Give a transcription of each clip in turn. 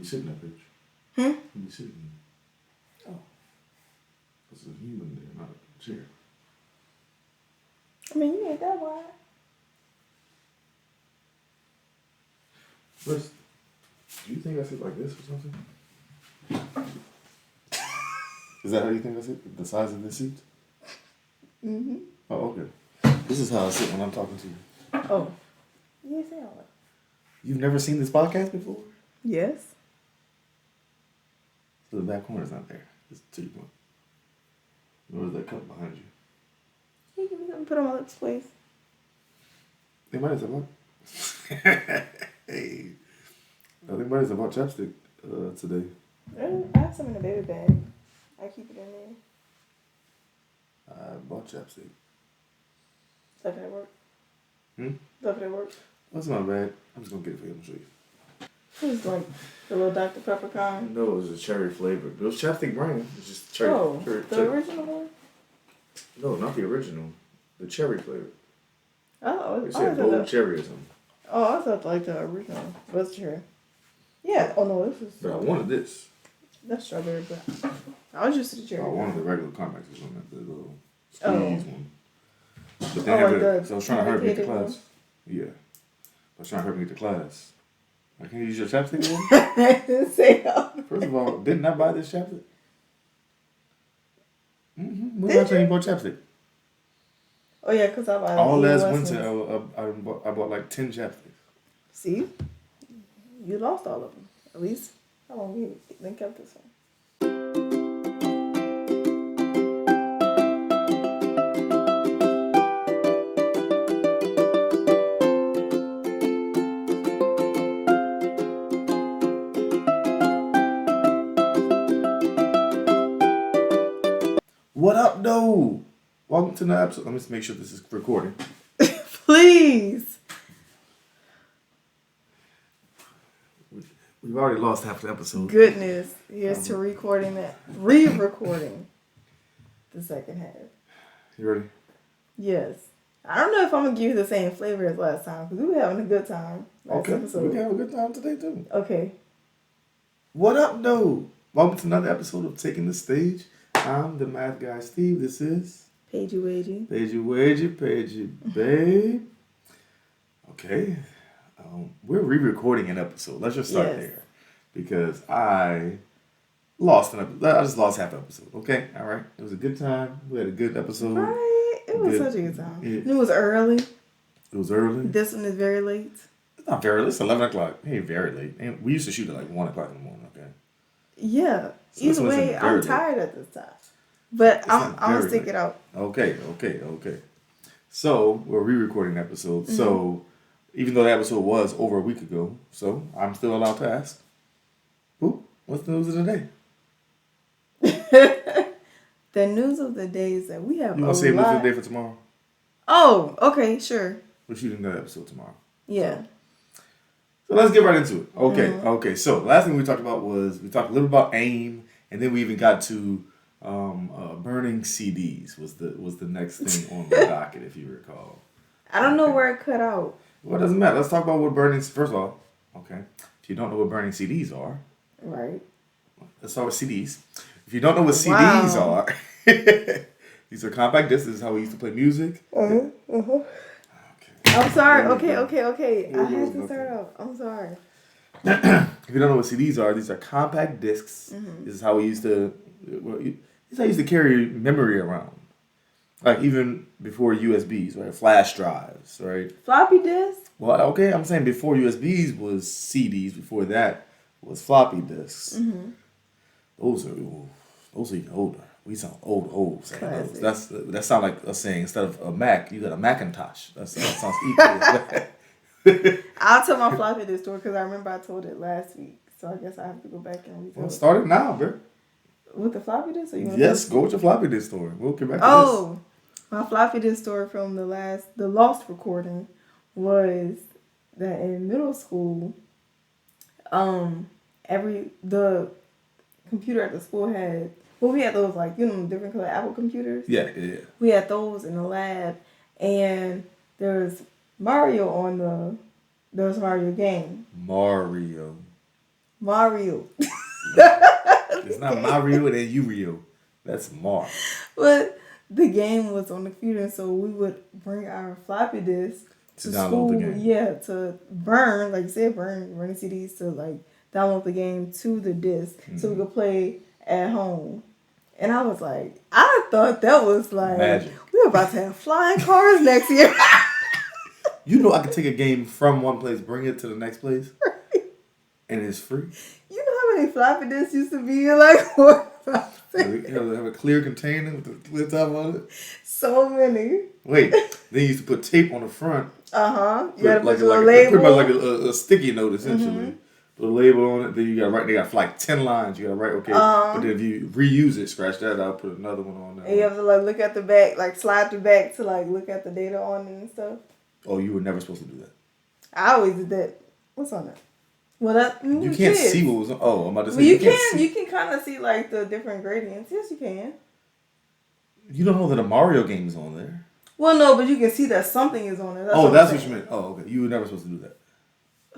you sit in that bitch. When you sit in. Oh. There's a human there, not a chair. I mean, you ain't that wide. First, do you think I sit like this or something? Is that how you think I sit? The size of this seat? Mm-hmm. Oh, okay. This is how I sit when I'm talking to you. Oh. Yes, I are. You've never seen this podcast before? Yes. So the back corner's not there. It's 2 point. Where's that cup behind you? Can you give me something to put on my lips, please? Hey, might as well. Hey. I think might as well bought chapstick today. I have some in the baby bag. I keep it in there. I bought chapstick. Stuff at work. Hmm? Stuff at work. That's not bad. I'm just gonna get it for you and show you. It's like the little Dr. Pepper kind. No, it was a cherry flavor. It was chapstick brand. It's just cherry. Oh, cherry, the cherry. original one? No, not the original. The cherry flavor. Oh, They said gold cherry or something. Oh, I thought like the original was cherry. Yeah. Oh no, this is. But I wanted this. That's strawberry, but I was used to the cherry. I wanted the regular Comexes on that, the little squeeze Oh. one. But they have like it. So I was trying to hurry me get to medicated class. Yeah. I was trying to hurry me get to class. I can't use your chapstick one? I didn't say that. First of all, didn't I buy this chapstick? Mm-hmm. When Did last time you bought chapstick? Oh yeah, because I bought All last winter, I bought like 10 chapsticks. See? You lost all of them. At least how long you then kept this one? What up, though? Welcome to the episode. Let me just make sure this is recording. Please. We've already lost half the episode. Goodness. Here's to re-recording the second half. You ready? Yes. I don't know if I'm going to give you the same flavor as last time because we were having a good time last episode. We can have a good time today, too. Okay. What up, though? Welcome to another episode of Taking the Stage. I'm the math guy, Steve. This is... Paigey Wagey. Paigey, babe. Okay. We're re-recording an episode. Let's just start there. Because I just lost half the episode. Okay? All right? It was a good time. We had a good episode. Right. It was such a good time. It was early. It was early. This one is very late. It's not very late. It's 11 o'clock. Hey, very late. And we used to shoot at like 1 o'clock in the morning, okay? Yeah. So Either way, I'm tired at this time. But I'm going to stick it out. Okay. So, we're re-recording the episode. Mm-hmm. So, even though the episode was over a week ago, so I'm still allowed to ask, what's the news of the day? The news of the day is that we have You want to save news of the day for tomorrow? Oh, okay, sure. We're shooting that episode tomorrow. Yeah. So let's get right into it. Okay. So last thing we talked about was we talked a little about AIM, and then we even got to burning CDs was the next thing on the docket, if you recall. I don't know where it cut out. Well, it doesn't matter. Let's talk about what burning. First of all, okay, if you don't know what burning CDs are, right? Let's start with CDs. If you don't know what CDs are, these are compact discs. This is how we used to play music. Okay. I'm sorry. Okay. I had to start off. I'm sorry. If you don't know what CDs are, these are compact discs. Mm-hmm. This is how we used to. This is how I used to carry memory around. Like even before USBs, right? Flash drives, right? Floppy disk? Well, okay, I'm saying before USBs was CDs. Before that was floppy disks. Mm-hmm. Those are even older. We sound old saying those. That sound like us saying instead of a Mac, you got a Macintosh. That sounds equal. I'll tell my floppy disk story because I remember I told it last week. So I guess I have to go back and retell it. Start it now, bro. With the floppy disk? Yes, go with your floppy disk story. We'll get back to this. My floppy disk story from the lost recording was that in middle school, the computer at the school had, we had those different color Apple computers. Yeah. We had those in the lab, and there's Mario game. Mario. Mario. It's not Mario and then Yu-Gi-Oh. That's Mar. But the game was on the computer, so we would bring our floppy disk To to download school. the game. Yeah, to burn, like you said, burn the CDs to like download the game to the disc so we could play at home. And I was like, I thought that was like Magic. we're about to have flying cars next year. You know I could take a game from one place, bring it to the next place, and it's free. You know how many floppy disks used to be in like 4 or 5 Have a clear container with the clear top on it. So many. Wait, they used to put tape on the front. You gotta like, put your like pretty label. much like a sticky note essentially. Put a label on it. Then you got to write. They got like 10 lines. You got to write. Okay, but then if you reuse it, scratch that out. Put another one on there. And you have to like look at the back, like slide the back to like look at the data on it and stuff. Oh, you were never supposed to do that. I always did that. What's on it? Well, that you can't see what was on. Oh, I'm about to say. Well, you can kind of see like the different gradients. Yes, you can. You don't know that a Mario game is on there. Well, no, but you can see that something is on there. That's what you meant. Oh, okay. You were never supposed to do that.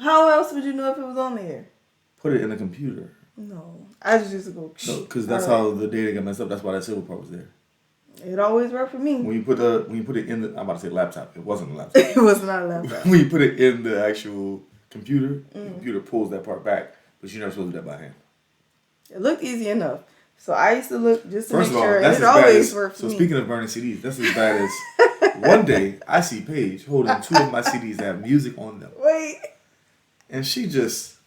How else would you know if it was on there? Put it in the computer. No, I just used to go. No, because that's how the data got messed up. That's why that silver part was there. It always worked for me. When you put it in the, I'm about to say laptop. It wasn't a laptop. It was not a laptop. When you put it in the actual computer, the computer pulls that part back, but you're never supposed to do that by hand. It looked easy enough. So I used to look just to First make of all, sure. that's It as bad always as, worked for so me. speaking of burning CDs, that's as bad as one day I see Paige holding 2 of my CDs that have music on them. Wait. And she just...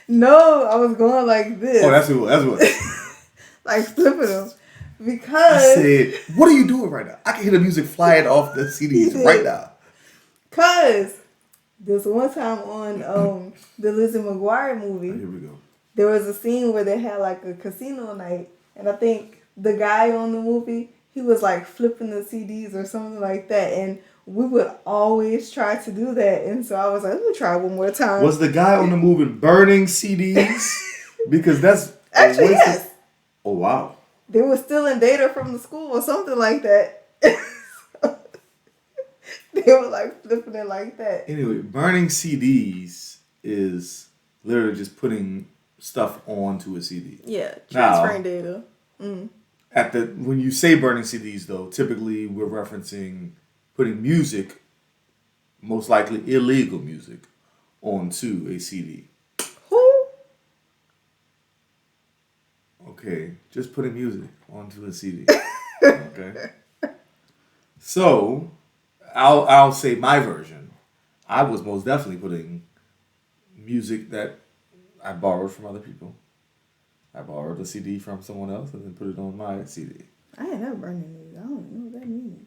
No, I was going like this. Oh, that's what. Like flipping them. Because... I said, what are you doing right now? I can hear the music flying off the CDs right now. Because this one time on the Lizzie McGuire movie... Here we go. There was a scene where they had like a casino night, and I think the guy on the movie, he was like flipping the CDs or something like that, and we would always try to do that, and so I was like, let me try one more time. Was the guy on the movie burning CDs? Because that's... Actually, yes. Oh, wow. They were stealing data from the school or something like that. They were like flipping it like that. Anyway, burning CDs is literally just putting stuff onto a CD. Yeah, transferring data. When you say burning CDs, though, typically we're referencing putting music, most likely illegal music, onto a CD. Who? Okay, just putting music onto a CD. Okay. So, I'll say my version. I was most definitely putting music that I borrowed from other people. I borrowed a CD from someone else and then put it on my CD. I ain't never burned any. I don't know what that means.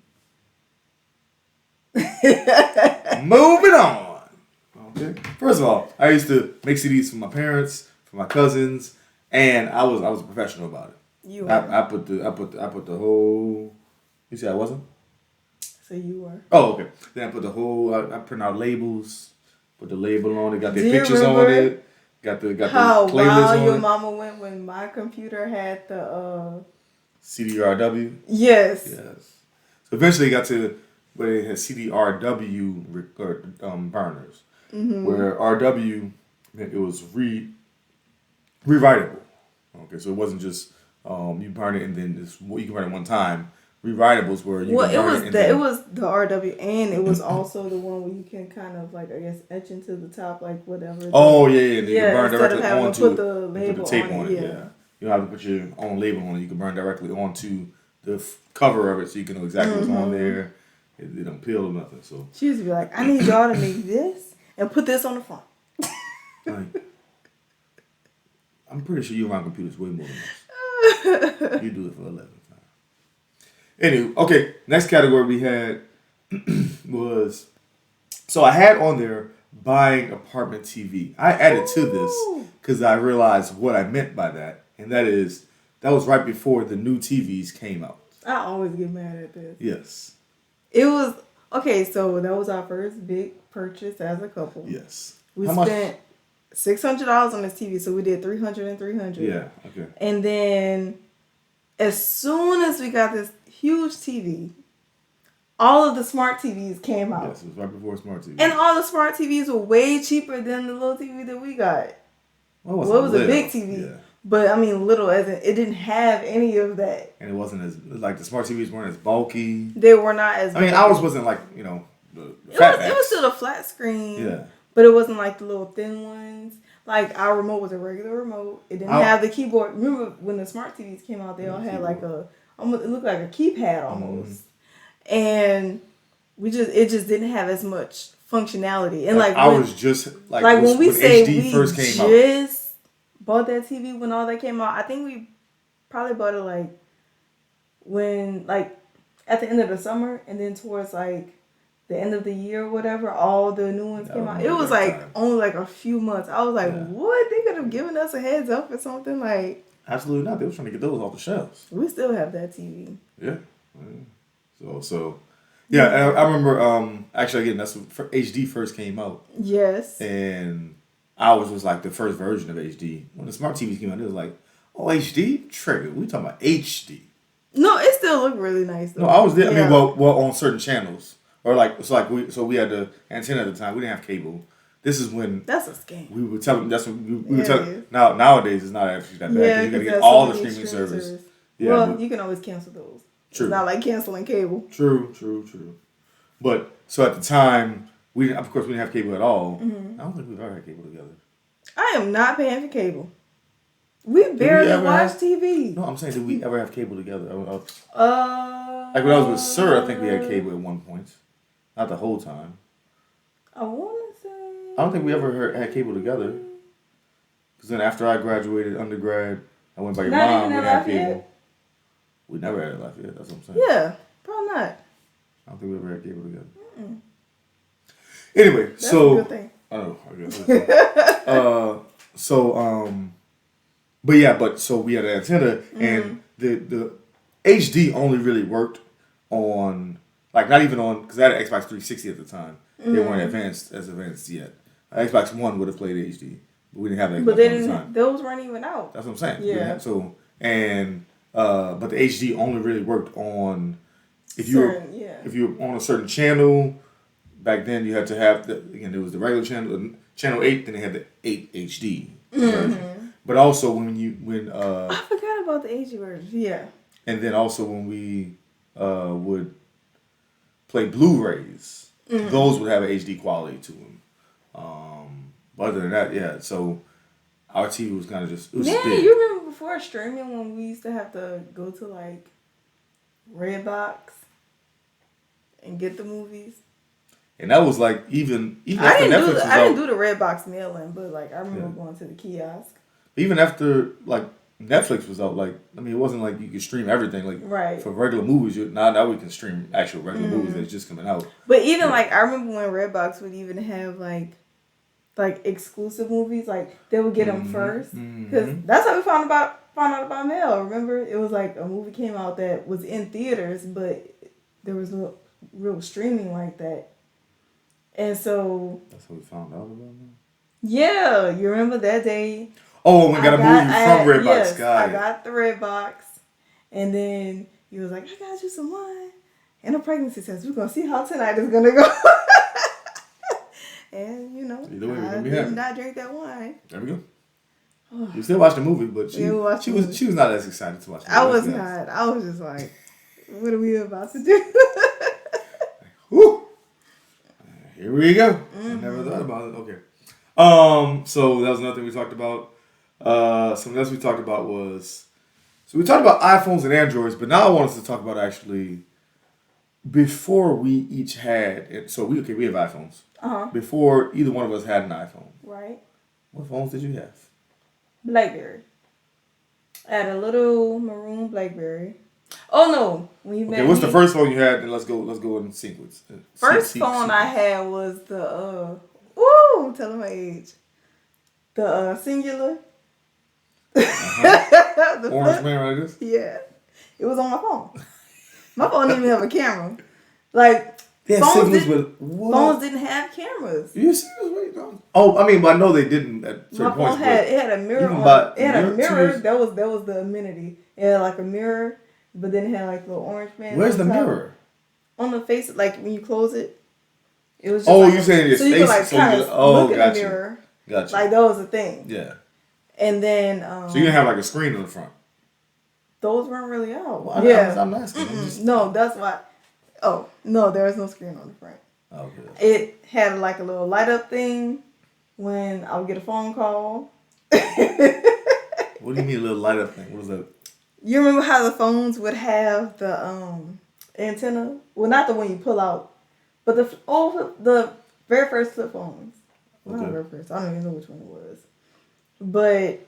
Moving on. Okay. First of all, I used to make CDs for my parents, for my cousins, and I was a professional about it. You were. I put the whole. You see, I wasn't. So you were. Oh, okay. Then I put the whole. I print out labels. Put the label on it. Got their Do you pictures on remember it. Got the how playlist wild on your it. mama went when my computer had the CDRW. Yes. Yes. So eventually it got to where it had CDRW burners, where RW meant it was rewritable. Okay, so it wasn't just you burn it and then you can burn it one time. Rewritables where you can burn it was the RW, and it was also the one where you can kind of like, I guess, etch into the top, like whatever. Oh yeah. You can burn instead directly of having onto to put it. the label Put the tape on it. Yeah. You don't have to put your own label on it. You can burn directly onto the cover of it, so you can know exactly what's on there. It don't peel or nothing. So she used to be like, I need y'all to make this and put this on the front. like, I'm pretty sure you around computers way more than us. You do it for 11. Anyway, okay, next category we had was, so I had on there buying apartment TV. I added to this because I realized what I meant by that, and that was right before the new TVs came out. I always get mad at this. Yes. It was, okay, so that was our first big purchase as a couple. Yes. We spent $600 on this TV, so we did $300 and $300. Yeah, okay. And then as soon as we got this huge TV, all of the smart TVs came out. Yes, it was right before smart TV. And all the smart TVs were way cheaper than the little TV that we got. Well, it was a big little. TV. Yeah. But I mean, little as in it didn't have any of that. And it wasn't as like the smart TVs weren't as bulky. They were not as. I mean, ours wasn't like the it was still a flat screen. Yeah. But it wasn't like the little thin ones. Like our remote was a regular remote. It didn't have the keyboard. Remember when the smart TVs came out? They all had like almost it looked like a keypad almost, and it just didn't have as much functionality. And like I was just like when we say HD we first came just bought that TV when all that came out, I think we probably bought it like when like at the end of the summer, and then towards like the end of the year or whatever, all the new ones came out. It was like only like a few months. I was like, what? They could have given us a heads up or something like. Absolutely not. They were trying to get those off the shelves. We still have that TV. Yeah. So yeah, I remember actually again that's when HD first came out. Yes. And ours was like the first version of HD. When the smart TVs came out, it was like, oh, HD? Trigger. We talking about HD. No, it still looked really nice though. No, I was there. Yeah. I mean, well, on certain channels. Or like we had the antenna at the time. We didn't have cable. This is when that's a scam. We would tell them that's what we would tell. Nowadays it's not actually that bad. Yeah, you gotta get all the streaming service. Yeah, well, you can always cancel those. True. It's not like canceling cable. True. But so at the time we didn't have cable at all. Mm-hmm. I don't think we've ever had cable together. I am not paying for cable. We barely watch TV. No, I'm saying, did we ever have cable together? Like when I was with Sir, I think we had cable at one point. Not the whole time. I want to say. I don't think we ever had cable together. Because then after I graduated undergrad, I went by your mom. We didn't have cable. We never had it Lafayette. That's what I'm saying. Yeah, probably not. I don't think we ever had cable together. Mm-mm. Anyway, that's a good thing. I guess. So we had an antenna, and the HD only really worked on. Like, not even on, because I had an Xbox 360 at the time. They weren't advanced yet. Xbox One would have played HD. But we didn't have that Xbox One at the time. Those weren't even out. That's what I'm saying. Yeah. But the HD only really worked on, if you were on a certain channel, back then you had to have, there was the regular channel, channel 8, then they had the 8 HD version. But also I forgot about the HD version, yeah. And then also when we would play Blu-rays, those would have an HD quality to them. But other than that, yeah. So our TV was kind of just. You remember before streaming when we used to have to go to like Redbox and get the movies. And that was like even I after didn't Netflix I didn't do the Redbox mailing, but like I remember going to the kiosk. Even after like Netflix was out, like I mean, it wasn't like you could stream everything. Like for regular movies, now we can stream actual regular movies that's just coming out. But even like I remember when Redbox would even have like exclusive movies, like they would get them first, because that's how we found out about mail. Remember, it was like a movie came out that was in theaters, but there was no real streaming like that, and so that's how we found out about mail. Yeah, you remember that day? Oh, we got a movie from Redbox. Yes, I got the Redbox, and then he was like, "I got you some wine and a pregnancy test. We're gonna see how tonight is gonna go." And I did not drink that wine. There we go. You still watched the movie, but she was not as excited to watch the movie. I was not. I was just like, "What are we about to do?" Woo! Here we go. I never thought about it. Okay. So that was another thing we talked about. Something else we talked about was, so we talked about iPhones and Androids, but now I want us to talk about actually before we each had. So we have iPhones. Before either one of us had an iPhone. Right. What phones did you have? BlackBerry. I had a little maroon BlackBerry. Oh no! When you met what's the first phone you had? Then let's go in sequence. First phone I had was the I'm telling my age. The Singular. The orange man like this? Yeah. It was on my phone. My phone didn't even have a camera. Like, phones didn't have cameras. You serious? Wait, no. Oh, I mean, but I know they didn't at certain points. It had a mirror it had a mirror. That was the amenity. It had like a mirror, but then it had like a little orange man. Where's the mirror? On the face, like when you close it. It was just you saying your face? You could like kind of look in the mirror. Gotcha. Like that was the thing. Yeah. And then So you didn't have like a screen on the front. those weren't really out. Well, Yeah. I'm asking. No, that's why. Oh no, there was no screen on the front. Okay. It had like a little light up thing when I would get a phone call. What do you mean a little light up thing? What is that? You remember how the phones would have the antenna? Well, not the one you pull out, but the very first flip phones. Okay. Not very first. I don't even know which one it was. But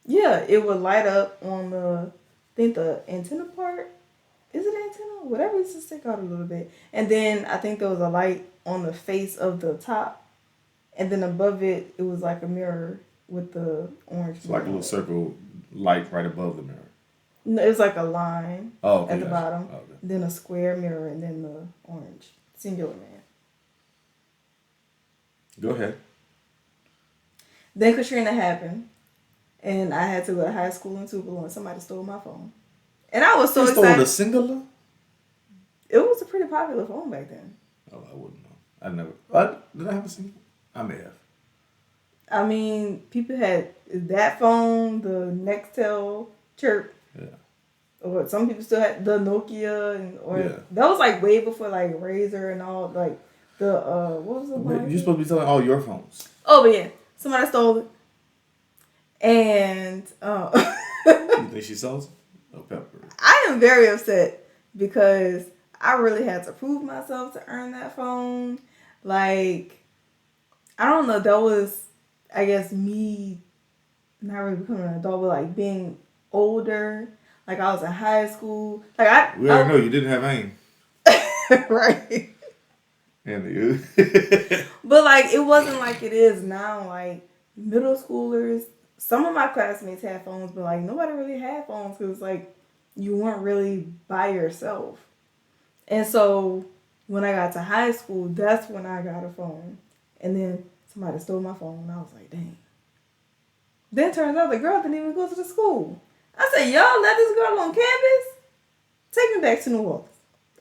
yeah, it would light up on the antenna part. Is it antenna? Whatever, used to stick out a little bit. And then I think there was a light on the face of the top. And then above it, it was like a mirror with the orange. It's like a little circle light right above the mirror. No, it was like a line at the bottom. Okay. Then a square mirror and then the orange. Singular man. Go ahead. Then Katrina happened. And I had to go to high school in Tupelo and somebody stole my phone. And I was so excited. Stole a singular? It was a pretty popular phone back then. Oh, I wouldn't know. Did I have a singular? I may have. I mean, people had that phone, the Nextel Chirp. Yeah. Or some people still had the Nokia, that was like way before like Razor and all, like the what was the one? You're supposed to be selling all your phones. Oh, but yeah, somebody stole it. And you think she sells it? Oh, Pepper. I am very upset because I really had to prove myself to earn that phone. Like, I don't know, that was, I guess, me not really becoming an adult, but like being older. Like I was in high school. Like we already know you didn't have aim. Right. And you. But like it wasn't like it is now. Like middle schoolers, some of my classmates had phones, but like nobody really had phones because like you weren't really by yourself. And so when I got to high school, that's when I got a phone. And then somebody stole my phone and I was like, dang. Then it turns out the girl didn't even go to the school. I said, y'all let this girl on campus? Take me back to New Orleans.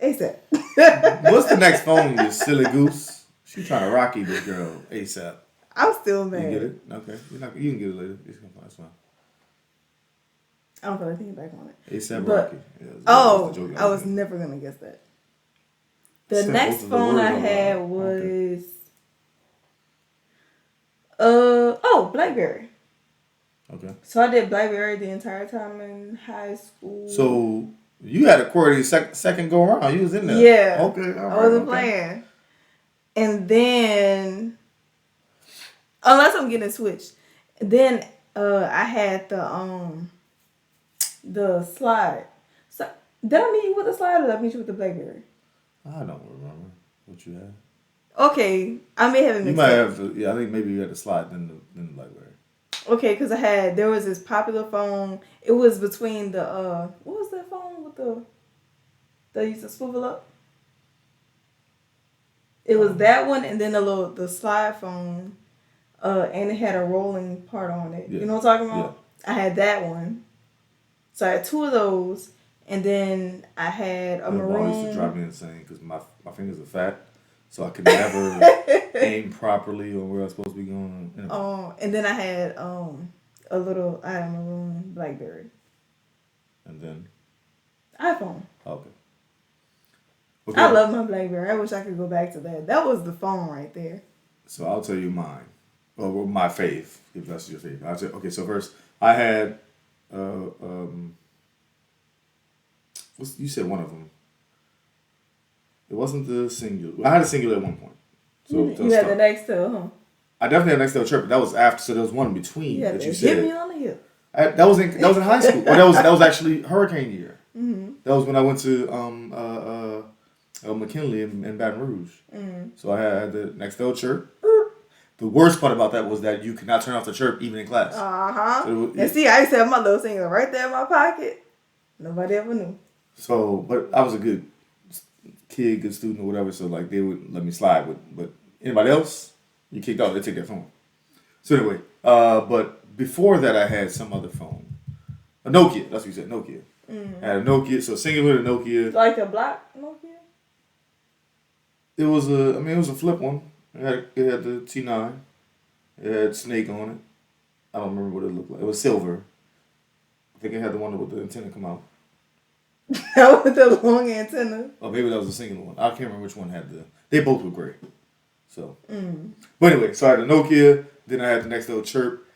ASAP. What's the next phone, you silly goose? She trying to rocky this girl ASAP. I'm still mad. You get it? Okay. You can get it later. That's fine. I don't feel like thinking back on it. ASAP Rocky. Yeah, I was never going to guess that. The next phone I had was... BlackBerry. Okay. So I did BlackBerry the entire time in high school. So you had a QWERTY second go around. You was in there. Yeah. Okay. All right, I wasn't playing. And then, unless I'm getting switched, then I had the slide. So did I meet you with the slide or did I meet you with the BlackBerry? I don't remember what you had. Okay, I may have it mixed up. You might have. Yeah, I think maybe you had the slide then the BlackBerry. Okay, because there was this popular phone. It was between the, what was that phone with that used to swivel up? It was that one and then the slide phone, and it had a rolling part on it. Yeah. You know what I'm talking about? Yeah. I had that one. So I had two of those, and then I had a maroon. It used to drive me insane because my fingers are fat. So I could never aim properly on where I was supposed to be going. Anyway. Oh, and then I had I had a maroon BlackBerry. And then? iPhone. Okay. I love my BlackBerry. I wish I could go back to that. That was the phone right there. So I'll tell you mine. Or my fave, if that's your fave. I'll tell, okay, so first I had you said one of them. It wasn't the singular. I had a singular at one point. So you had the Nextel, huh? I definitely had Nextel Chirp, but that was after. So there was one in between that you said. Hit me on the hip. That was in high school. Well, that was actually hurricane year. Mm-hmm. That was when I went to McKinley in Baton Rouge. Mm-hmm. So I had the Nextel Chirp. The worst part about that was that you could not turn off the chirp even in class. So and see, I used to have my little singular right there in my pocket. Nobody ever knew. So, but I was a good kid, good student or whatever, so like they would let me slide with, but anybody else, you kicked off, they take their phone. So anyway, but before that I had some other phone. A Nokia, that's what you said, Nokia. Mm-hmm. I had a Nokia, so singular Nokia. Like a black Nokia? It was a flip one. It had the T9. It had Snake on it. I don't remember what it looked like. It was silver. I think it had the one with the antenna come out. That with the long antenna. Oh, maybe that was a singular one. I can't remember which one had the. They both were great. So, but anyway, so I had the Nokia. Then I had the Nextel Chirp.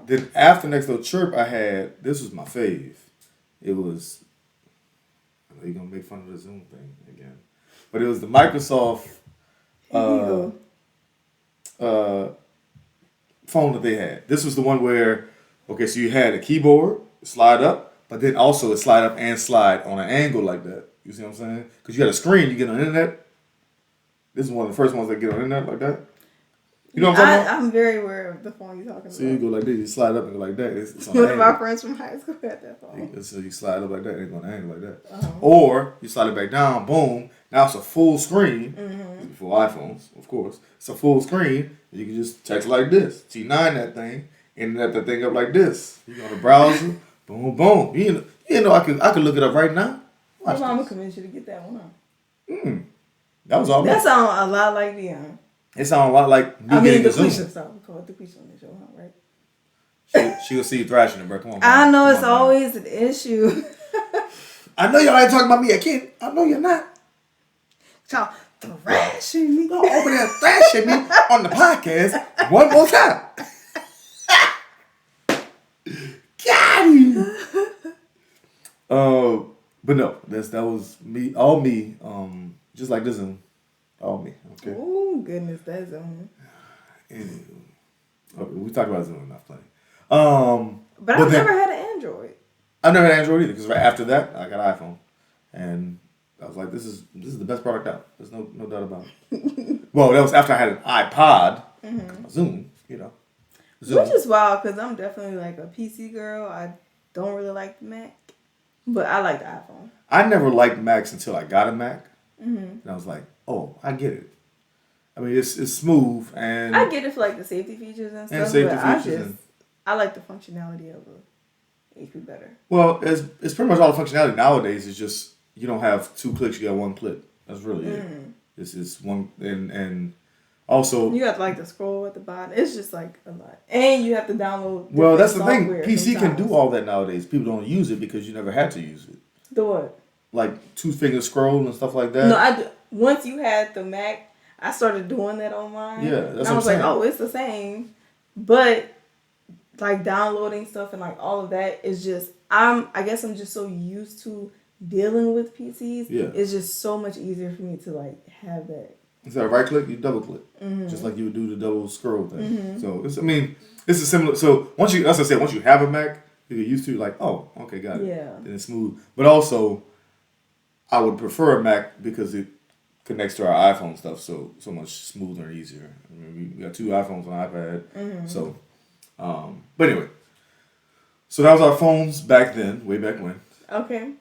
Then after Nextel Chirp, I had this was my fave. It was. I know you're gonna make fun of the Zoom thing again, but it was the Microsoft phone that they had. This was the one where, okay, so you had a keyboard slide up, but then also it slide up and slide on an angle like that. You see what I'm saying? Because you got a screen, you get on the internet. This is one of the first ones that get on the internet like that. You know what I'm talking about? I'm very aware of the phone you're talking about. So you go like this, you slide up and go like that. It's on One of my friends from high school had that phone. So you slide up like that and it's on an angle like that. Or you slide it back down, boom. Now it's a full screen. Before iPhones, of course. It's a full screen. You can just text like this. T9 that thing, and let that thing up like this. You go on the browser, boom, boom. You know I could look it up right now. My mama convinced you to get that one on. That was all. That sounds a lot like Dion. It sounds a lot like me getting the Zoom. We call it the Quisha on the show, right? She'll see you thrashing it, bro. Come on. I know it's always an issue. I know y'all ain't talking about me. I know you're not. Y'all thrashing me. Y'all over there thrashing me on the podcast one more time. Got you. But no, that was me. All me. Just like the Zoom. All me. Okay. Oh goodness, that Zoom. Anywho. Okay, we talked about Zoom enough plenty. But I've never had an Android. I've never had an Android either because right after that I got an iPhone, and I was like, this is the best product out. There's no doubt about it. Well, that was after I had an iPod, Zoom, Zoom. Which is wild because I'm definitely like a PC girl. I don't really like the Mac, but I like the iPhone. I never liked Macs until I got a Mac, and I was like, oh, I get it. I mean, it's smooth and I get it for like the safety features and stuff. I like the functionality of a HP better. Well, it's pretty much all the functionality nowadays. It's just you don't have 2 clicks; you got 1 click. That's really it. It's one and also you have to like the scroll at the bottom. It's just like a lot, and you have to download. Well, that's the thing. PC can do all that nowadays. People don't use it because you never had to use it. The what? Like 2-finger scroll and stuff like that. No, I do. Once you had the Mac, I started doing that on mine. Yeah, that's and I was like, oh, it's the same, but like downloading stuff and like all of that is just I guess I'm just so used to dealing with PCs. Yeah, it's just so much easier for me to like have that. Instead of right click, you double click, just like you would do the double scroll thing. So it's a similar. So once you, as I said, once you have a Mac, you get used to like, oh, okay, got it. Yeah, then it's smooth. But also, I would prefer a Mac because it connects to our iPhone stuff so much smoother and easier. I mean, we got 2 iPhones on iPad, so. But anyway, so that was our phones back then, way back when. Okay.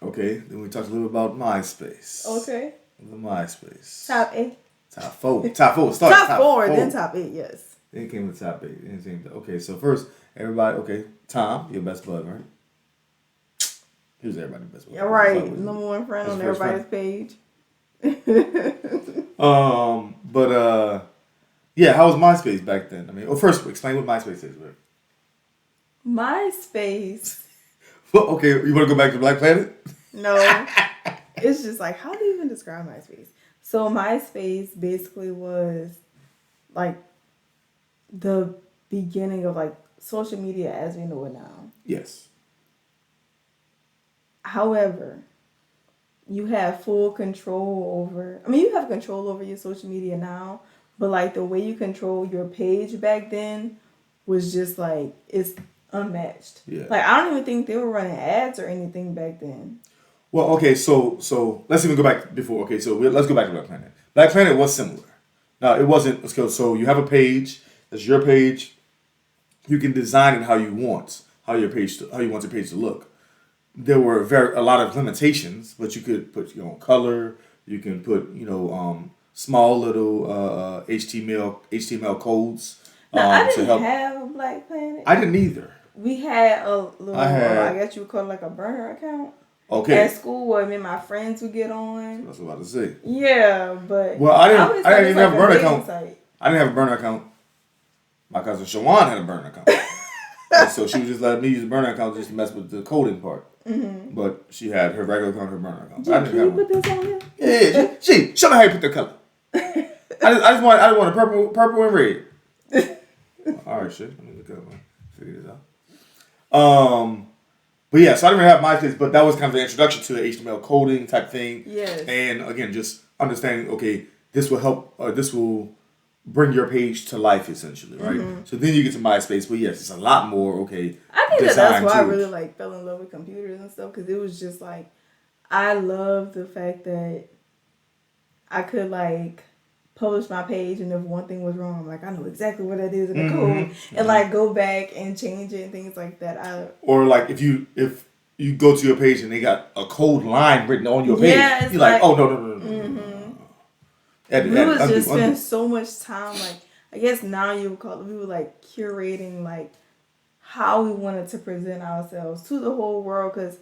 Okay, then we talked a little about MySpace. Okay. The MySpace. Top 8. Top 4. Top 4. Start top 4, then top 8, yes. Then it came to top 8. Okay, so first, everybody, okay, Tom, your best bud, right? He was everybody's best bud. Yeah, right. Number 1 friend on everybody's page. Yeah, how was MySpace back then? I mean, first, explain what MySpace is, right? MySpace. Well, okay, you want to go back to Black Planet? No. It's just like, how do you even describe MySpace? So MySpace basically was like the beginning of like social media as we know it now. Yes. However, you have full control over, you have control over your social media now, but like the way you control your page back then was just like, it's unmatched. Yeah. Like I don't even think they were running ads or anything back then. Well, okay, so let's even go back before. Okay, so let's go back to Black Planet. Black Planet was similar. Now it wasn't. So you have a page. That's your page. You can design it how you want. How you want your page to look. There were a lot of limitations, but you could put your own color. You can put small little HTML codes. Now I didn't have a Black Planet. I didn't either. We had a little. I guess you would call it like a burner account. Okay. At school, where me and my friends would get on. That's what I was about to say. Yeah, but I didn't even have a burner account. I didn't have a burner account. My cousin Shawan had a burner account. And so she was just letting me use the burner account just to mess with the coding part. Mm-hmm. But she had her regular account, her burner account. Can you put this on here? Yeah. She show me how you put the color. I just want a purple and red. All right, shit. Let me look up. Figure this out. But yeah, so I didn't really have MySpace, but that was kind of the introduction to the HTML coding type thing. Yes. And again, just understanding, okay, this will help, this will bring your page to life, essentially, right? Mm-hmm. So then you get to MySpace, but yes, it's a lot more, okay. I think that's why I really like fell in love with computers and stuff, because it was just like, I love the fact that I could like publish my page, and if one thing was wrong, I'm like, I know exactly what that is in the code, and like go back and change it and things like that. Or like if you go to your page and they got a code line written on your page, you're like, oh no. We would just spend so much time, like, I guess now you would call it, we were like curating like how we wanted to present ourselves to the whole world, because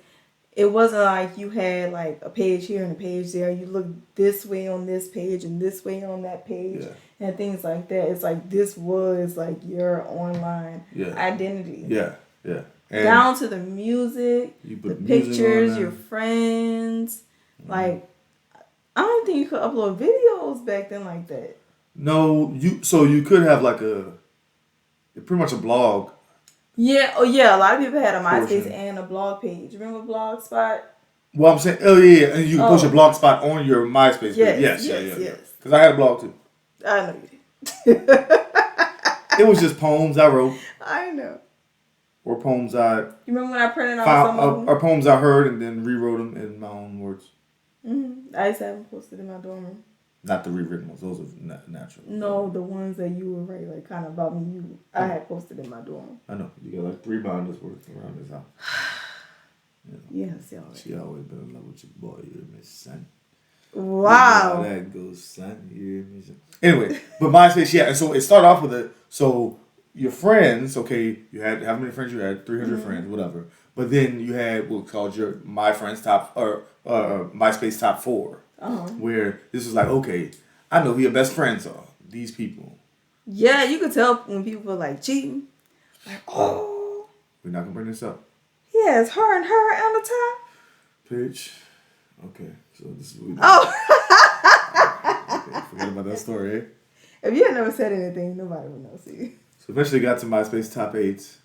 it wasn't like you had like a page here and a page there. You look this way on this page and this way on that page and things like that. It's like this was like your online identity. Yeah. And down to the music, the pictures, your friends. Mm-hmm. Like, I don't think you could upload videos back then like that. No, you could have like pretty much a blog. Yeah, a lot of people had a MySpace and a blog page. Remember Blogspot? Well, I'm saying, and you can post your Blogspot on your MySpace page. Yes. Because I had a blog too. I know you did. It was just poems I wrote. I know. Or poems I... You remember when I printed out some of them? Or poems I heard and then rewrote them in my own words. Mm-hmm. I used to have them posted in my dorm room. Not the rewritten ones. Those are natural. No, the ones that you would write, like, kind of about me, I had posted in my dorm. I know. You got like 3 binders worth around this house. Yes, y'all. She always been in love with your boy. You hear me, son? Wow. You know how that goes, son. You hear me, son? Anyway, but MySpace, and so it started off with so your friends, okay, you had, how many friends you had? 300 friends, whatever. But then you had what's called your My Friends Top, or MySpace Top 4. Where this was like, okay, I know who your best friends are. These people. Yeah, you could tell when people were like cheating. Like, oh. We're not going to bring this up. Yeah, it's her and her on the top. Pitch. Okay, so this is what we do. Okay, forget about that story, eh? If you had never said anything, nobody would know, see. So eventually got to MySpace Top 8.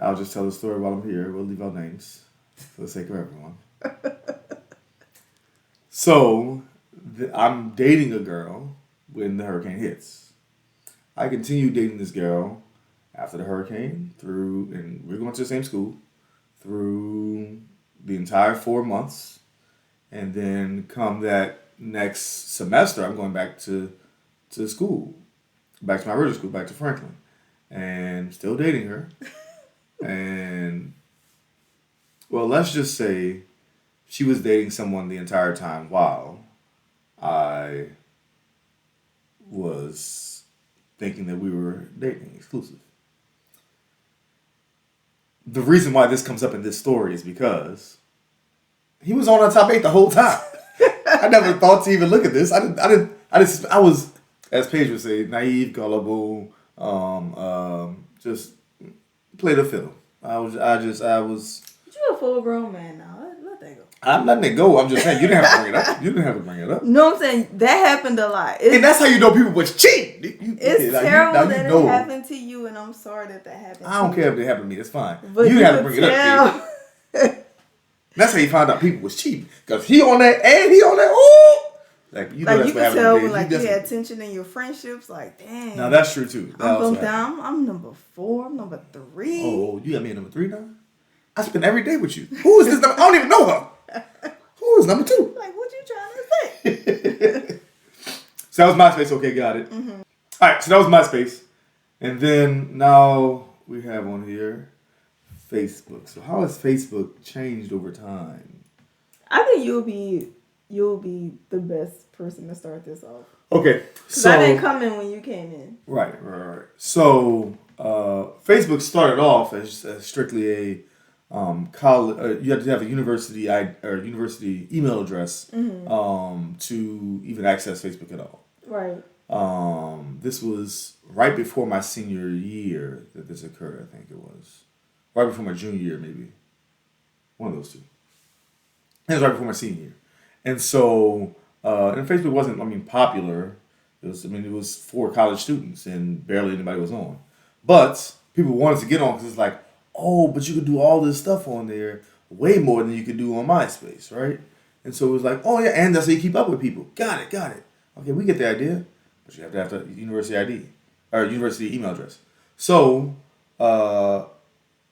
I'll just tell the story while I'm here. We'll leave out names for the sake of everyone. So, I'm dating a girl when the hurricane hits. I continued dating this girl after the hurricane and we're going to the same school, through the entire 4 months. And then come that next semester, I'm going back to school, back to my original school, back to Franklin. And still dating her. And, well, let's just say she was dating someone the entire time while I was thinking that we were dating exclusive. The reason why this comes up in this story is because he was on our top 8 the whole time. I never thought to even look at this. I was, as Paige would say, naive, gullible, just played a fiddle. I was. But you're a full grown man now. Let that go. I'm letting it go. I'm just saying, you didn't have to bring it up. You didn't have to bring it up. No, I'm saying that happened a lot. And that's how you know people was cheating. It's terrible that it happened to you, and I'm sorry that happened. I don't care if it happened to me. It's fine. But you didn't have to bring it up. That's how you found out people was cheating. Because he on that and he on that. Ooh! Like, you know, like, you can tell when like you had tension in your friendships. Like, dang. No, that's true too. I'm number 4. I'm number 3. Oh, you got me at number 3 now? I spend every day with you. Who is this number? I don't even know her. Who is number 2? Like, what you trying to say? So that was MySpace. Okay, got it. Mm-hmm. All right, so that was MySpace. And then now we have on here Facebook. So how has Facebook changed over time? I think you'll be the best person to start this off. Okay, so I didn't come in when you came in. Right. So Facebook started off as strictly a college. You had to have a university email address to even access Facebook at all. Right. This was right before my senior year that this occurred. I think it was right before my junior year, maybe one of those two. It was right before my senior year, and so and Facebook wasn't, popular. It was for college students, and barely anybody was on. But people wanted to get on because it's like, oh, but you could do all this stuff on there, way more than you could do on MySpace, right? And so it was like, oh yeah, and that's how you keep up with people. Got it. Okay, we get the idea, but you have to have the university ID or university email address. So, so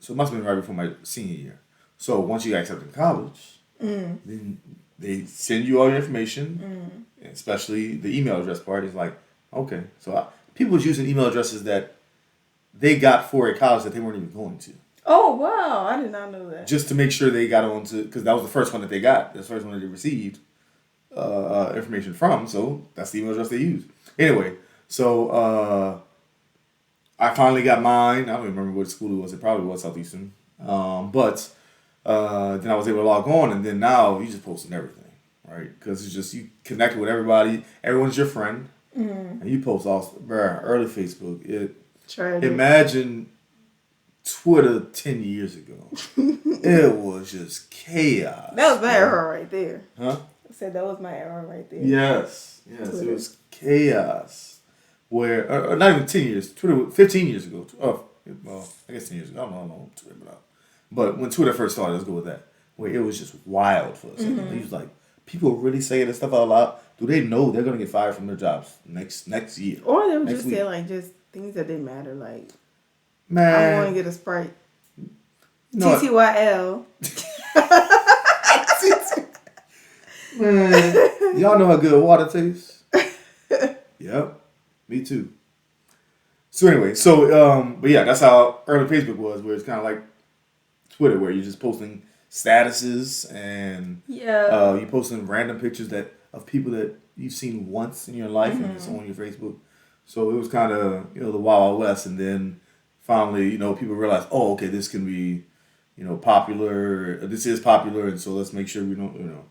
it must have been right before my senior year. So once you got accepted in college, then they send you all your information, especially the email address part. Is like, okay, so people was using email addresses that they got for a college that they weren't even going to. Oh wow, I did not know that. Just to make sure they got on to, because that was the first one that they got. That's the first one that they received information from. So that's the email address they used. Anyway, so I finally got mine. I don't even remember what school it was. It probably was Southeastern. But then I was able to log on, and then now you just posting everything, right? Because it's just, you connect with everybody. Everyone's your friend. And you post all, early Facebook. Imagine Twitter 10 years ago. It was just chaos. That was my error right there. Huh? I said that was my error right there. Yes. Twitter. It was chaos. Where, not even 10 years, Twitter, 15 years ago. Oh, well, I guess 10 years ago. I don't know Twitter, but when Twitter first started, let's go with that. Where it was just wild for a second. He was like, people really saying this stuff out loud. Do they know they're going to get fired from their jobs next year? Or they would just say, like, just things that didn't matter. Like, man, I'm going to get a Sprite. No, TTYL. Man, y'all know how good water tastes? Yep, me too. So anyway, but yeah, that's how early Facebook was, where it's kind of like Twitter, where you're just posting statuses and you're posting random pictures of people that you've seen once in your life and it's on your Facebook. So it was kind of, the Wild Wild West, and then finally, people realized, oh, okay, this can be, popular. This is popular, and so let's make sure we don't,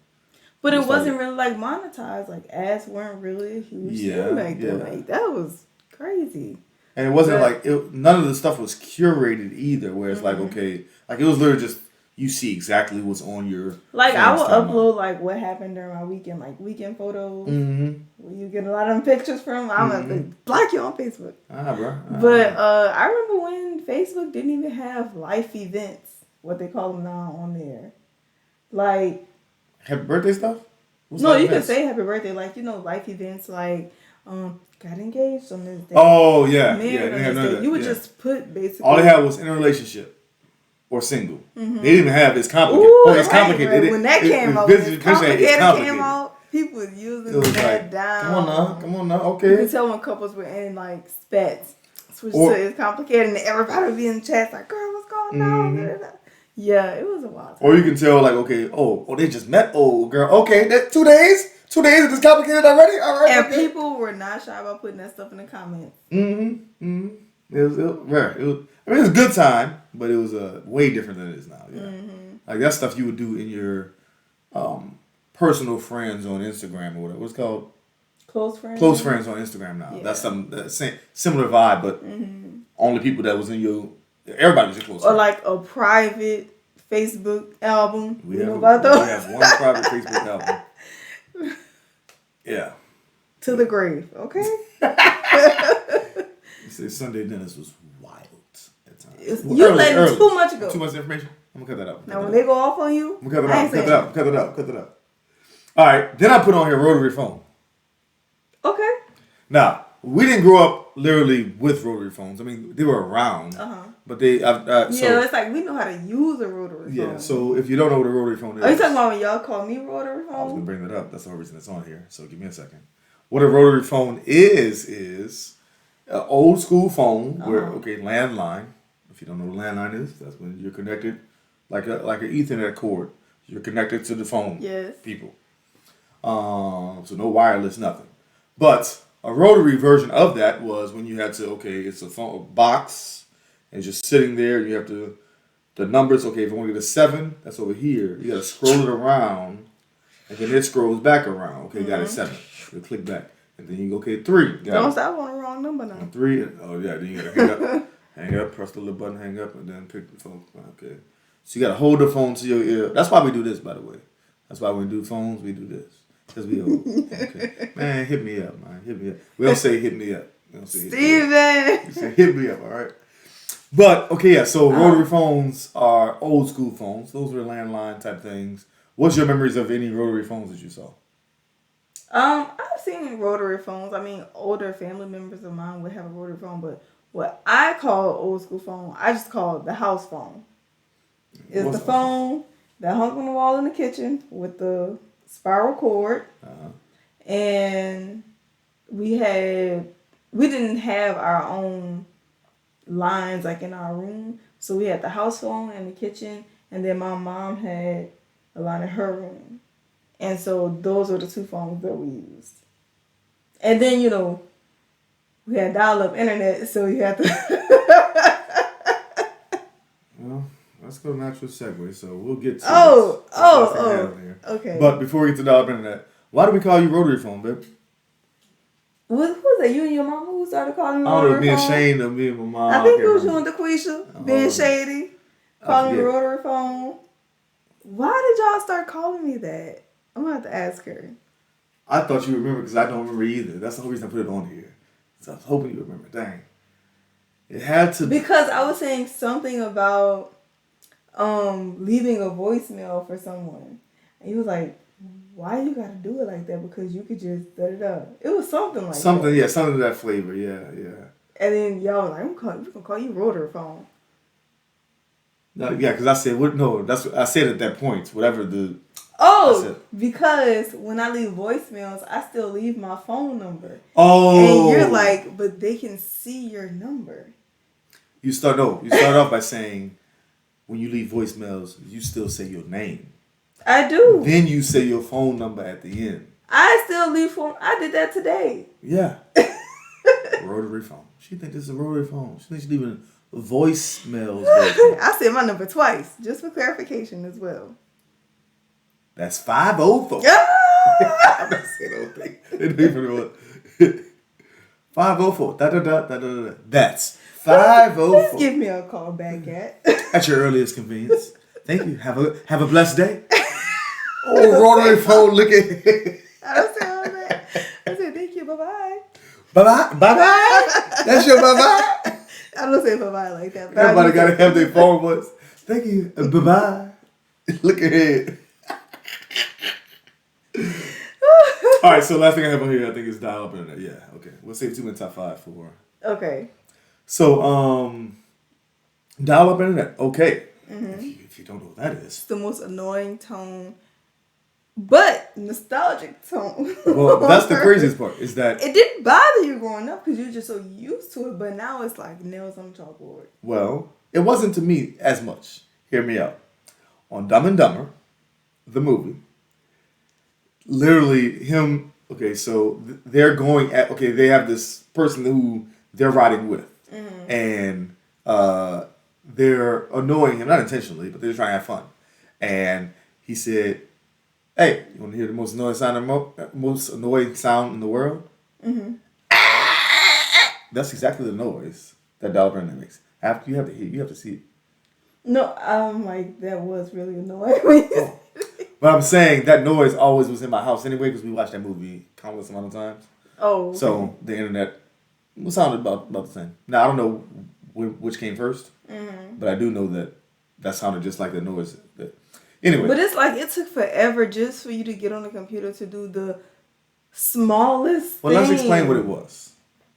But it wasn't really like monetized. Like ads weren't really a huge thing back then. Like that was crazy. And it wasn't none of the stuff was curated either. Where it's like, okay, like it was literally just, you see exactly what's on your. Like I would upload like what happened during my weekend, like weekend photos. Where you get a lot of them pictures from. I'm gonna block you on Facebook. Bro. But I remember when Facebook didn't even have life events, what they call them now, on there. Like happy birthday stuff? No, you can say happy birthday, like life events, like got engaged on this day. Oh yeah, You would just put basically all they had was in a relationship or single. They didn't even have it's complicated. It's complicated. Right. When that came out, it's came out, people was using that down. Come on now, okay. You can tell when couples were in like spats, switch to it's complicated, and everybody would be in the chat like, girl, what's going on? Yeah, it was a wild time. Or you can tell like, okay, they just met. Oh, girl, okay, that 2 days. 2 days, is this complicated already? All right. And people were not shy about putting that stuff in the comments. It was it was a good time, but it was way different than it is now. Yeah. Like that stuff you would do in your personal friends on Instagram or whatever. What's it called? Close friends. Close friends on Instagram now. Yeah. That's something similar vibe, but only people that was in your. Everybody was your close friend. Or like a private Facebook album. You know about those? We have one private Facebook album. Yeah. To the grave, okay? You say Sunday dinners was wild at times. You letting too much go. Too much information? I'm going to cut that out. Now, when they go off on you, I'm going to cut that out. All right. Then I put on here rotary phone. Okay. Now, we didn't grow up literally with rotary phones. I mean, they were around. But they... it's like we know how to use a rotary phone. Yeah, so if you don't know what a rotary phone is... Are you talking about when y'all call me rotary phone? I was going to bring that up. That's the whole reason it's on here. So give me a second. What a rotary phone is an old school phone where, landline. If you don't know what a landline is, that's when you're connected like an Ethernet cord. You're connected to the phone. Yes. People. So no wireless, nothing. But a rotary version of that was when you had to, it's a phone, a box... And just sitting there, you have the numbers. Okay, if you want to get a 7, that's over here. You got to scroll it around, and then it scrolls back around. Okay, you got a 7. You click back. And then you go, okay, 3. Don't stop on the wrong number now. And 3, oh yeah, then you gotta hang up. Hang up, press the little button, hang up, and then pick the phone. Okay. So you gotta hold the phone to your ear. That's why we do this, by the way. That's why when we do phones, we do this. Because we old. Okay. Man, hit me up, man. Hit me up. We don't say hit me up. We don't say Steven! We say hit me up, all right? But, okay, yeah, so rotary phones are old school phones. Those were landline type things. What's your memories of any rotary phones that you saw? I've seen rotary phones. I mean, older family members of mine would have a rotary phone, but what I call old school phone, I just call it the house phone. It's the phone that hung on the wall in the kitchen with the spiral cord. And we didn't have our own lines like in our room. So we had the house phone in the kitchen, and then my mom had a line in her room. And so those were the 2 phones that we used. And then, we had dial-up internet, so you had to... Well, let's go natural segue, so we'll get to okay. But before we get to dial-up internet, why do we call you rotary phone, babe? Who was that? You and your mom who started calling me rotary phone? I don't know, being ashamed of me and my mom. I think it was you and DeQuisha being shady, calling me rotary phone. Why did y'all start calling me that? I'm going to have to ask her. I thought you remember because I don't remember either. That's the whole reason I put it on here. So I was hoping you remember. Dang. It had to... Because I was saying something about leaving a voicemail for someone. And he was like, why you got to do it like that? Because you could just da-da-da. It was something like that. Something of that flavor. Yeah. And then y'all were like, we're going to call you rotary phone. No, yeah, because I said, that's what I said at that point. Whatever the... because when I leave voicemails, I still leave my phone number. Oh. And you're like, but they can see your number. You start off by saying, when you leave voicemails, you still say your name. I do. Then you say your phone number at the end. I still leave phone. I did that today. Yeah. Rotary phone. She thinks this is a rotary phone. She thinks she's leaving voicemails. I said my number twice, just for clarification as well. That's 504. I'm not saying anything. 504. Da. That's 504. Please give me a call back at your earliest convenience. Thank you. Have a blessed day. Oh, rotary phone. Look at it. I don't say all that. I said thank you. Bye-bye. Bye-bye. That's your bye-bye. I don't say bye-bye like that. Everybody gotta have their phone voice. Thank you. Bye-bye. Look ahead. All right, so last thing I have on here, I think, is dial-up internet. Yeah, okay. We'll save 2 in top 5 for. Okay. So, dial-up internet. Okay. Mm-hmm. If you don't know what that is, it's the most annoying tone, but nostalgic tone. Well, that's the craziest part. Is that it didn't bother you growing up because you're just so used to it, but now it's like nails on the chalkboard. Well, it wasn't to me as much. Hear me out. On Dumb and Dumber, the movie. Literally, him. Okay, so they're going at. Okay, they have this person who they're riding with, and they're annoying him, not intentionally, but they're trying to have fun. And he said, "Hey, you want to hear the most annoying sound in the world?" Mm-hmm. That's exactly the noise that dial-up internet makes. You have to hear. You have to see it. No, like that was really annoying. But I'm saying that noise always was in my house anyway because we watched that movie countless amount of times. Oh. Okay. So the internet sounded about the same. Now I don't know which came first, but I do know that sounded just like the noise. Anyway. But it's like it took forever just for you to get on the computer to do the smallest thing. Well, let's explain what it was.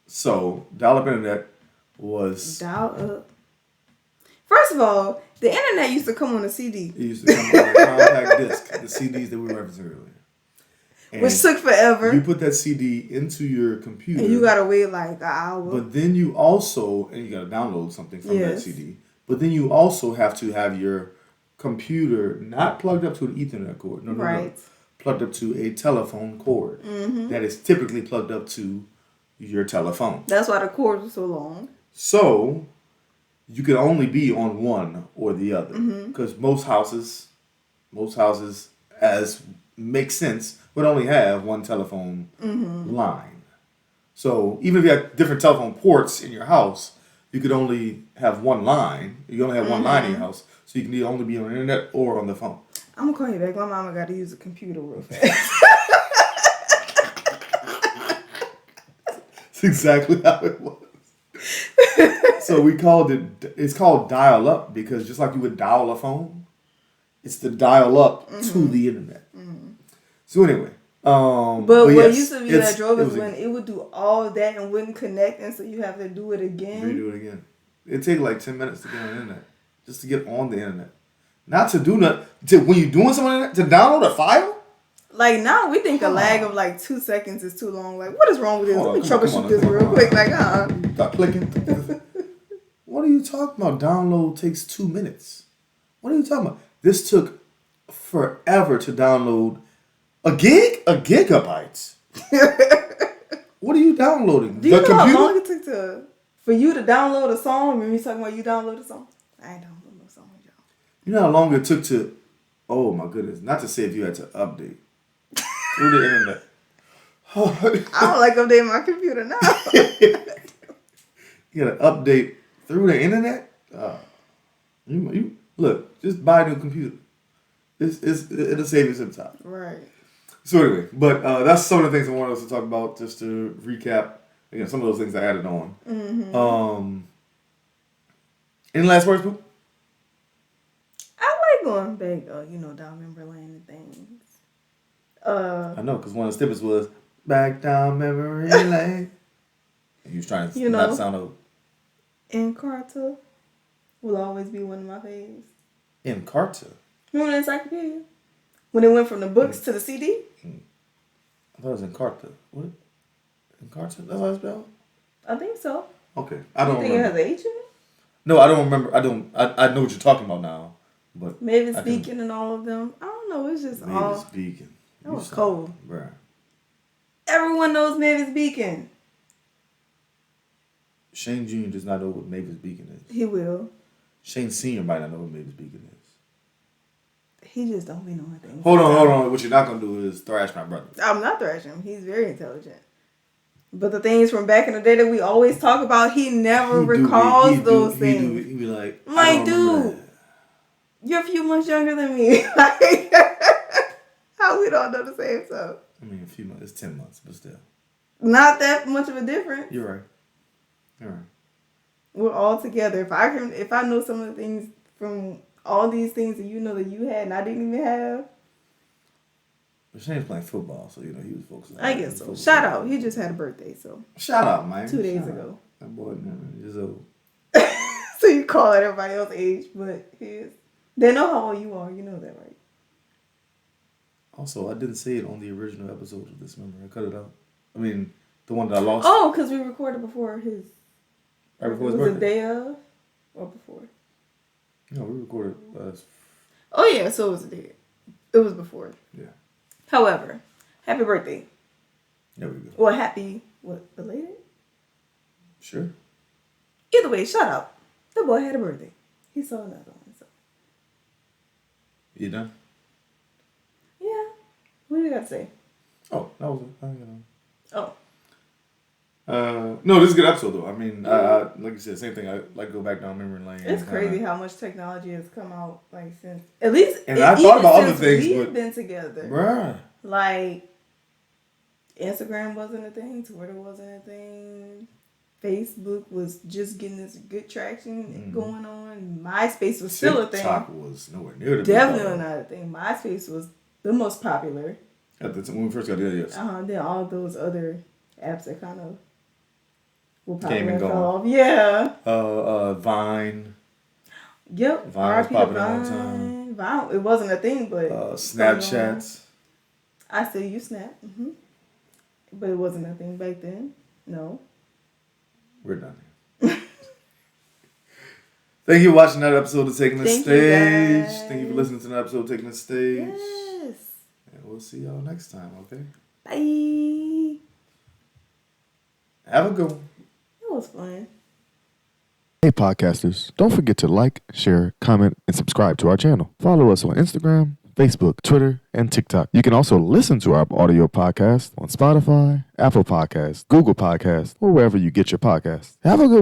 So dial-up internet was dial-up. First of all, the internet used to come on a CD. It used to come on a compact disc, the CDs that we were referencing earlier. And which took forever. You put that CD into your computer. And you gotta wait like an hour. But then you also, and you gotta download something from that CD. But then you also have to have your computer not plugged up to an Ethernet cord. No. Plugged up to a telephone cord. Mm-hmm. That is typically plugged up to your telephone. That's why the cords were so long. So you can only be on one or the other because most houses, as makes sense, would only have one telephone line. So even if you had different telephone ports in your house, you could only have one line. You only have one line in your house, so you can only be on the internet or on the phone. I'm gonna call you back. My mama got to use a computer real fast. That's exactly how it was. So we called it. It's called dial up because just like you would dial a phone, it's the dial up to the internet. So anyway. But what yes, used to be that drove is when it would do all that and wouldn't connect, and so you have to do it again. Redo it again. It'd take like 10 minutes to get on the internet. Just to get on the internet. Not to do nothing. When you're doing something, to download a file? Like now we think a lag of like 2 seconds is too long. Like, what is wrong with this? Let me troubleshoot this real quick. Like, Stop clicking. What are you talking about? Download takes 2 minutes. What are you talking about? This took forever to download. A gigabyte. What are you downloading? Do you know how long it took for you to download a song? When we talking about you download a song, I ain't download no song, y'all. You know how long it took to? Oh my goodness! Not to say if you had to update through the internet. I don't like updating my computer now. You gotta update through the internet. You look, just buy a new computer. It'll save you some time. Right. So anyway, but that's some of the things I wanted us to talk about. Just to recap, again, some of those things I added on. Any last words, Pooh? I like going back, down memory lane and things. I know, because one of the snippets was back down memory lane. He was trying to not sound old. Encarta will always be one of my faves. Encarta? Remember the encyclopedia? When it went from the books to the CD? I thought it was Encarta. What? Encarta? That's how it's spelled? I think so. Okay. I don't remember. You think it has an H in it? No, I don't remember. I know what you're talking about now. But Mavis Beacon and all of them. I don't know. It's just Mavis Beacon. That was cold. Bruh. Everyone knows Mavis Beacon. Shane Jr. does not know what Mavis Beacon is. He will. Shane Sr. might not know what Mavis Beacon is. He just don't be knowing things. Hold on. What you're not going to do is thrash my brother. I'm not thrashing him. He's very intelligent. But the things from back in the day that we always talk about, he never recalls those things. He'd be like, dude, you're a few months younger than me. Like, how we don't know the same stuff? I mean, a few months. It's 10 months, but still. Not that much of a difference. You're right. We're all together. If I know some of the things from all these things that you know that you had and I didn't even have. But Shane's playing football, so he was focused on I guess so. Shout out. He just had a birthday, so. Shout out, man. 2 days ago. That boy is old. So you call it everybody else's age, but his. They know how old you are. You know that, right? Also, I didn't say it on the original episode of this. Remember, I cut it out. I mean, the one that I lost. Oh, because we recorded before his. Right before his birthday. Was it the day of or before? No, we recorded. Oh yeah, so it was a day. It was before. Yeah. However, happy birthday. There we go. Well, happy belated? Sure. Either way, shout out. The boy had a birthday. He saw another one. So. You done? Yeah. What do you got to say? Oh, that was it. Oh. No, this is a good episode though. I mean, like you said, same thing. I like to go back down memory lane. It's crazy how much technology has come out, like since at least. And I thought about other things, we've been together. Bruh. Like, Instagram wasn't a thing. Twitter wasn't a thing. Facebook was just getting this good traction going on. MySpace was still a thing. TikTok was nowhere near the definitely not a thing. MySpace was the most popular. At the time when we first got there, yes. Then all those other apps that kind of were came and fell off. Yeah. Vine. Yep. Vine was popping at one time. Vine, it wasn't a thing, but Snapchats. I still use Snap. But it wasn't a thing back then. No. We're done here. Thank you for watching that episode of Taking the Stage. Thank you for listening to that episode of Taking the Stage. Yes. And we'll see y'all next time, okay? Bye. Have a good one. It was fun. Hey podcasters, don't forget to like, share, comment, and subscribe to our channel. Follow us on Instagram, Facebook, Twitter, and TikTok. You can also listen to our audio podcast on Spotify, Apple Podcasts, Google Podcasts, or wherever you get your podcasts. Have a good